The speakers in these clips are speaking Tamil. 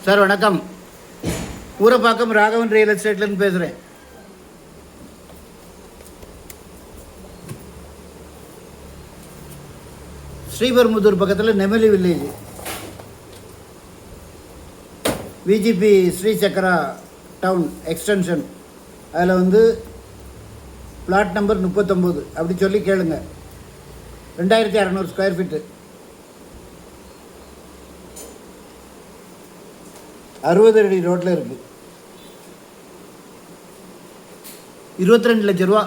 சார் வணக்கம். ஊரப்பாக்கம் ராகவன் ரியல் எஸ்டேட்லேருந்து பேசுகிறேன். ஸ்ரீபெரும்புதூர் பக்கத்தில் நெமிலி வில்லேஜ், விஜிபி ஸ்ரீ சக்கரா டவுன் எக்ஸ்டென்ஷன். அதில் பிளாட் நம்பர் 39 அப்படி சொல்லி கேளுங்க. 2600 ஸ்கொயர் ஃபீட்டு, 60 அடி ரோட்டில் இருக்குது. 22 லட்ச ரூபா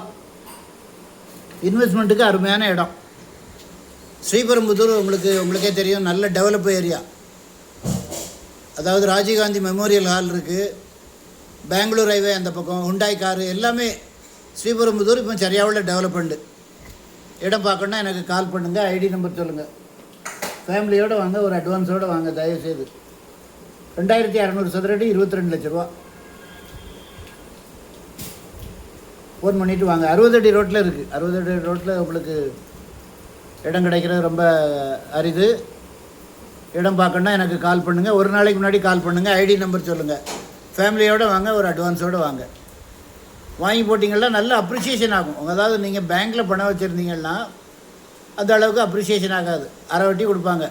இன்வெஸ்ட்மெண்ட்டுக்கு அருமையான இடம். ஸ்ரீபெரும்புதூர் உங்களுக்கே தெரியும், நல்ல டெவலப் ஏரியா. அதாவது ராஜீவ்காந்தி மெமோரியல் ஹால் இருக்குது, பெங்களூர் ஹைவே அந்த பக்கம், ஹுண்டாய் காரு எல்லாமே. ஸ்ரீபெரும்புதூர் இப்போ சரியாவில் டெவலப்மெண்ட்டு. இடம் பார்க்கணுன்னா எனக்கு கால் பண்ணுங்கள், ஐடி நம்பர் சொல்லுங்கள். ஃபேமிலியோடு வாங்க, ஒரு அட்வான்ஸோடு வாங்க தயவுசெய்து. 2600 சதுரடி, 22 லட்ச ரூபா. ஃபோன் பண்ணிவிட்டு வாங்க. 60 அடி ரோட்டில் இருக்குது. 60 அடி ரோட்டில் உங்களுக்கு இடம் கிடைக்கிறது ரொம்ப அரிது. இடம் பார்க்கணுன்னா எனக்கு கால் பண்ணுங்கள், ஒரு நாளைக்கு முன்னாடி கால் பண்ணுங்கள், ஐடி நம்பர் சொல்லுங்கள். ஃபேமிலியோடு வாங்க, ஒரு அட்வான்ஸோடு வாங்க. வாங்கி போட்டிங்கன்னா நல்ல அப்ரிஷியேஷன் ஆகும். அதாவது நீங்கள் பேங்க்கில் பணம் வச்சுருந்தீங்கன்னா அந்த அளவுக்கு அப்ரிஷியேஷன் ஆகாது, அரை வட்டி கொடுப்பாங்க.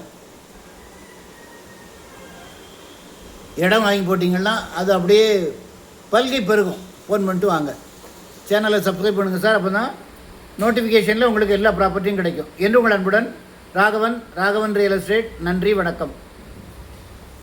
இடம் வாங்கி போட்டிங்கன்னா அது அப்படியே பல்கை பெருகும். ஃபோன் பண்ணிட்டு வாங்க. சேனலை சப்ஸ்கிரைப் பண்ணுங்கள் சார், அப்போ தான் நோட்டிஃபிகேஷனில் உங்களுக்கு எல்லா ப்ராப்பர்ட்டியும் கிடைக்கும். என்று உங்கள் அன்புடன் ராகவன் ரியல் எஸ்டேட். நன்றி, வணக்கம்.